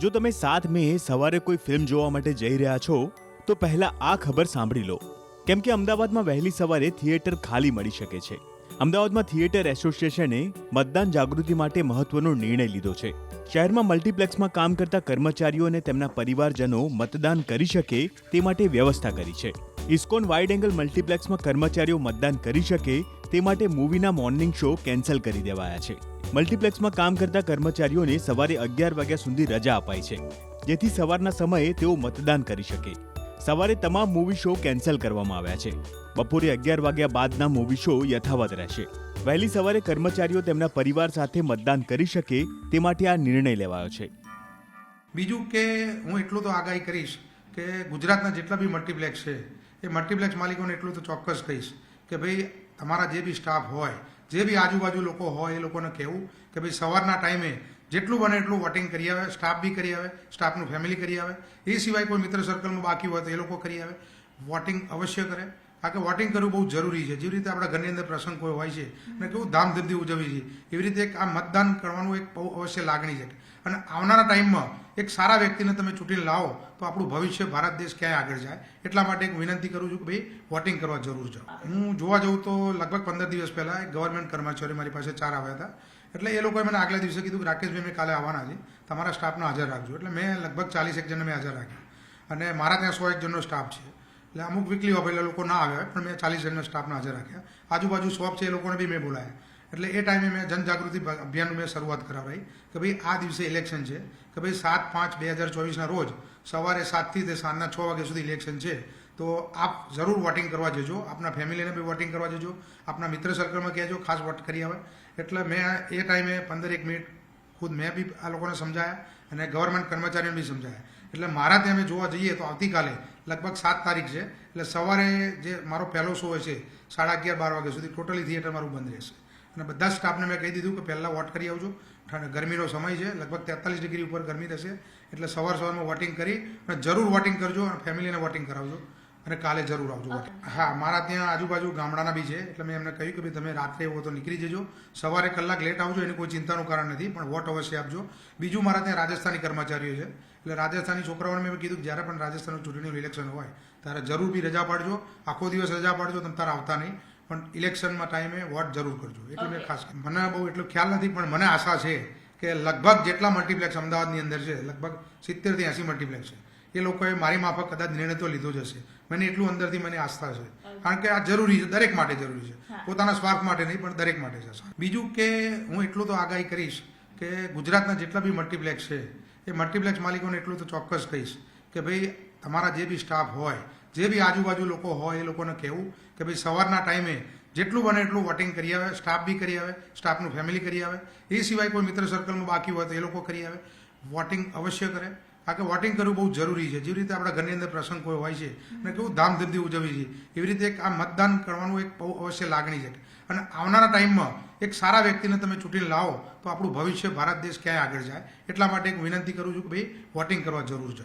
જો તમે 7 મે સવારે કોઈ ફિલ્મ જોવા માટે જઈ રહ્યા છો તો પહેલા આ ખબર સાંભળી લો કેમ કે અમદાવાદમાં વહેલી સવારે થિયેટર ખાલી મળી શકે છે. અમદાવાદમાં થિયેટર એસોસિએશને મતદાન જાગૃતિ માટે મહત્વનો નિર્ણય લીધો છે. શહેરમાં મલ્ટીપ્લેક્સમાં કામ કરતા કર્મચારીઓ અને તેમના પરિવારજનો મતદાન કરી શકે તે માટે વ્યવસ્થા કરી છે. ઇસ્કોન વાઇડ એંગલ મલ્ટીપ્લેક્સમાં કર્મચારીઓ મતદાન કરી શકે તે માટે મૂવીના મોર્નિંગ શો કેન્સલ કરી દેવાયા છે. મલ્ટીપ્લેક્સમાં કામ કરતા કર્મચારીઓને સવારે 11 વાગ્યા સુધી રજા અપાઈ છે, જેથી સવારના સમયે તેઓ મતદાન કરી શકે. સવારે તમામ મૂવી શો કેન્સલ કરવામાં આવ્યા છે. બપોરે 11 વાગ્યા બાદના મૂવી શો યથાવત રહેશે. વહેલી સવારે કર્મચારીઓ તેમના પરિવાર સાથે મતદાન કરી શકે તે માટે આ નિર્ણય લેવાયો છે. બીજું કે હું એટલું તો આગાહી કરીશ કે ગુજરાતના જેટલા બી મલ્ટીપ્લેક્સ છે એ મલ્ટીપ્લેક્સ માલિકોને એટલું તો ચોક્કસ કહીશ કે ભાઈ તમારા જે બી સ્ટાફ હોય, જે બી આજુબાજુ લોકો હોય એ લોકોને કહેવું કે ભાઈ સવારના ટાઈમે જેટલું બને એટલું વોટિંગ કરી આવે, સ્ટાફ બી કરી આવે, સ્ટાફનું ફેમિલી કરી આવે, એ સિવાય કોઈ મિત્ર સર્કલમાં બાકી હોય તો એ લોકો કરી આવે. વોટિંગ અવશ્ય કરે, કારણ કે વોટિંગ કરવું બહુ જરૂરી છે. જેવી રીતે આપણા ઘરની અંદર પ્રસંગ કોઈ હોય છે અને કેવું ધામધૂમથી ઉજવવી છે, એવી રીતે એક આ મતદાન કરવાનું એક બહુ અવશ્ય લાગણી છે. અને આવનારા ટાઈમમાં એક સારા વ્યક્તિને તમે ચૂંટીને લાવો તો આપણું ભવિષ્ય ભારત દેશ ક્યાંય આગળ જાય. એટલા માટે એક વિનંતી કરું છું કે ભાઈ વોટિંગ કરવા જરૂર છે. હું જોવા જઉં તો લગભગ 15 દિવસ પહેલાં એક ગવર્મેન્ટ કર્મચારી મારી પાસે 4 આવ્યા હતા. એટલે એ લોકોએ મને આગલા દિવસે કીધું કે રાકેશભાઈ મેં કાલે આવવાના છે, તમારા સ્ટાફને હાજર રાખજો. એટલે મેં લગભગ 40 જણને મેં હાજર રાખ્યા અને મારા ત્યાં 101 જણનો સ્ટાફ છે. એટલે અમુક વીકલી ઓફિસર લોકો ના આવ્યા પણ મેં 40 જણના સ્ટાફને હાજર રાખ્યા. આજુબાજુ શોપ છે એ લોકોને બી મેં બોલાયા. એટલે એ ટાઈમે મેં જનજાગૃતિ અભિયાનનું મેં શરૂઆત કરાવડાવી કે ભાઈ આ દિવસે ઇલેક્શન છે, કે ભાઈ 7/5/2024ના રોજ સવારે 7 થી સાંજના 6 વાગ્યા સુધી ઇલેક્શન છે. તો આપ જરૂર વોટિંગ કરવા જજો, આપના ફેમિલીને બી વોટિંગ કરવા જજો, આપના મિત્ર સર્કલમાં કહેજો ખાસ વોટ કરી આવે. એટલે મેં એ ટાઈમે 15 મિનિટ ખુદ મેં બી આ લોકોને સમજાયા અને ગવર્મેન્ટ કર્મચારીઓને બી સમજાયા. એટલે મારા ત્યાં અમે જોવા જઈએ તો આવતીકાલે લગભગ 7 તારીખ છે. એટલે સવારે જે મારો પહેલો શો હોય છે 11:30-12 વાગ્યા સુધી ટોટલી થિયેટર મારું બંધ રહેશે. અને બધા સ્ટાફને મેં કહી દીધું કે પહેલાં વોટ કરી આવજો. ગરમીનો સમય છે, લગભગ 43 ડિગ્રી ઉપર ગરમી રહેશે. એટલે સવારમાં વોટિંગ કરી અને જરૂર વોટિંગ કરજો અને ફેમિલીને વોટિંગ કરાવજો અને કાલે જરૂર આવજો વોટિંગ. હા, મારા ત્યાં આજુબાજુ ગામડાના બી છે. એટલે મેં એમને કહ્યું કે ભાઈ તમે રાત્રે એવો તો નીકળી જજો, સવારે કલાક લેટ આવજો, એની કોઈ ચિંતાનું કારણ નથી, પણ વોટ અવશ્ય આપજો. બીજું, મારા ત્યાં રાજસ્થાની કર્મચારીઓ છે. એટલે રાજસ્થાની છોકરાઓને મેં કીધું કે જ્યારે પણ રાજસ્થાનનું ચૂંટણીનું ઇલેક્શન હોય ત્યારે જરૂર બી રજા પાડજો, આખો દિવસ રજા પાડજો, તમે તારા આવતા નહીં, પણ ઇલેક્શનમાં ટાઈમે વોટ જરૂર કરજો. એટલે મેં ખાસ મને બહુ એટલો ખ્યાલ નથી પણ મને આશા છે કે લગભગ જેટલા મલ્ટીપ્લેક્સ અમદાવાદની અંદર છે, લગભગ 70 થી 80 મલ્ટીપ્લેક્સ છે, એ લોકોએ મારી માફક કદાચ નિર્ણય તો લીધો જ હશે. મને એટલું અંદરથી મને આસ્થા છે, કારણ કે આ જરૂરી છે, દરેક માટે જરૂરી છે, પોતાના સ્વાર્થ માટે નહીં પણ દરેક માટે છે. બીજું કે હું એટલું તો આગાહી કરીશ કે ગુજરાતના જેટલા બી મલ્ટીપ્લેક્સ છે એ મલ્ટીપ્લેક્સ માલિકોને એટલું તો ચોક્કસ કહીશ કે ભાઈ તમારા જે બી સ્ટાફ હોય, જે બી આજુબાજુ લોકો હોય એ લોકોને કહેવું કે ભાઈ સવારના ટાઈમે જેટલું બને એટલું વોટિંગ કરી આવે, સ્ટાફ બી કરી આવે, સ્ટાફનું ફેમિલી કરી આવે, એ સિવાય કોઈ મિત્ર સર્કલમાં બાકી હોય તો એ લોકો કરી આવે. વોટિંગ અવશ્ય કરે, કારણ કે વોટિંગ કરવું બહુ જરૂરી છે. જેવી રીતે આપણા ઘરની અંદર પ્રસંગ કોઈ હોય છે અને કેવું ધામધૂમથી ઉજવવી છે, એવી રીતે એક આ મતદાન કરવાનું એક બહુ અવશ્ય લાગણી છે. અને આવનારા ટાઈમમાં એક સારા વ્યક્તિને તમે ચૂંટીને લાવો તો આપણું ભવિષ્ય ભારત દેશ ક્યાંય આગળ જાય. એટલા માટે એક વિનંતી કરું છું કે ભાઈ વોટિંગ કરવા જરૂર છે.